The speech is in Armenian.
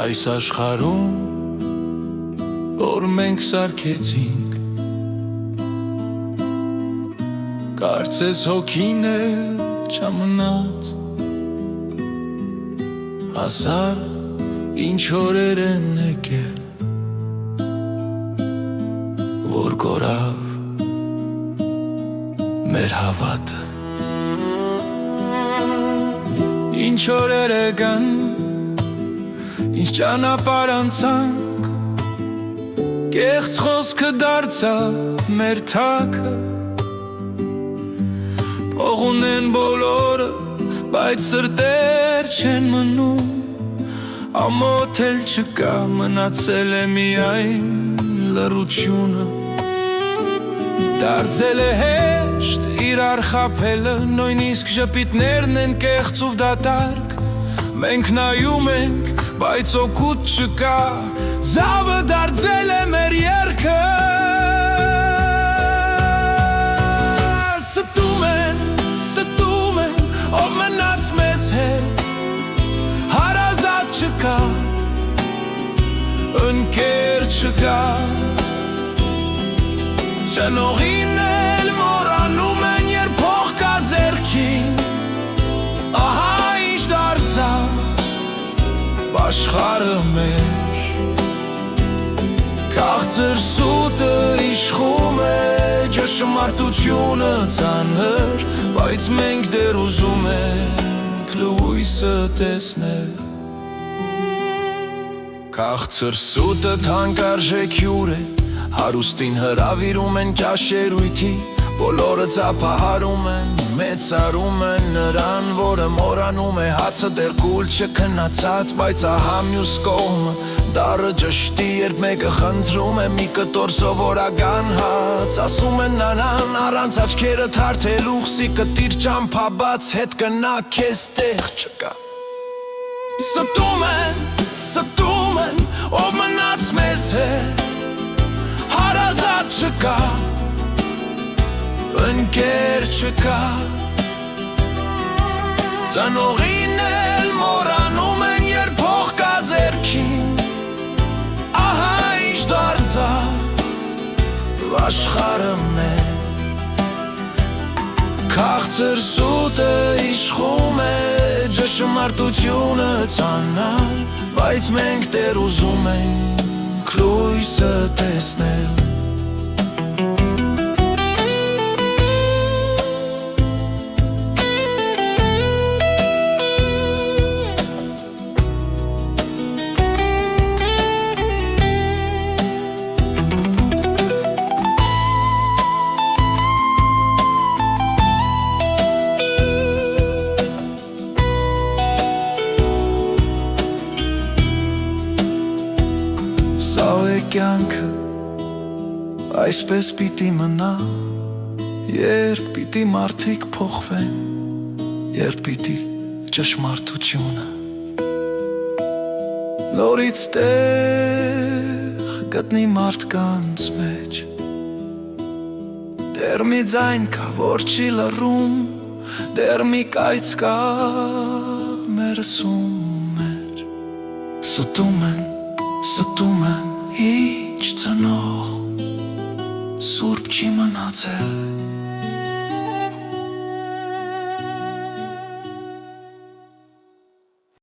այս աշխարհում, որ մենք սարքեցինք, կարծես հոգին էլ չմնաց, հազար ինչ օրեր են եկել, որ կորավ մեր հավատը։ Ինչ օրեր եկան, ինչ ճանապարհ անցանք, կեղծ խոսքը դարձավ մեր թագը։ Փող ունեն բոլորը, բայց սրտեր չեն մնում, ամոթ էլ չկա, մնացել է միայն լռությունը։ Դարձել է հեշտ իրար խաբելը, նույնիսկ ժպիտներն են կեղծ ու դատարկ, մենք նայում ենք, բայց օգուտ չկա, զավը դարձել է մեր երգը։ Ստում են, ով մնաց մեզ հետ, հարազատ չկա, ընկեր չկա, ծնողին էլ մոռանում են, երբ փող կա ձեռքին, ահա ինչ դարձավ աշխարհը մեր, քաղցր սուտը իշխում է, ճշմարտությունը ծանր, բայց մենք դեռ ուզում ենք լույսը տեսնել։ Քաղցր սուտը թանկարժեք հյուր է, հարուստին հրավիրում են ճաշերույթի, բոլորը ծափահարում են, մեծարում են նրան, որը մոռանում է հացը դեռ կուլ չքննացած, բայց ահա մյուս կողմը դառը ճշտի, երբ մեկը խնդրում է մի կտոր սովորական հաց, ասում են նրան առանց աչքերը թարթելու, խսի կտիր ճամփաբաց, հետ կնա քեզ տեղ չկա։ Ստում են, ով մնաց մեզ հետ, հարազատ չկա, ընկեր չկա, ծնողին էլ մոռանում են, երբ փող կա ձեռքին, ահա ինչ դարձավ աշխարհը մեր, քաղցր սուտը իշխում է, ճշմարտությունը ծանր, բայց մենք դեռ ուզում ենք լույսը տեսնել։ Սա է կյանքը, այսպես պիտի մնա, երբ պիտի մարդիկ փոխվեն, երբ պիտի ճշմարտությունը նորից տեղ գտնի մարդկանց մեջ, դեռ մի ձայն կա, որ չի լռում, դեռ մի կայծ կա մեր սում մեջ, ստում են, ինչ ծնող, սուրբ չի մնացել,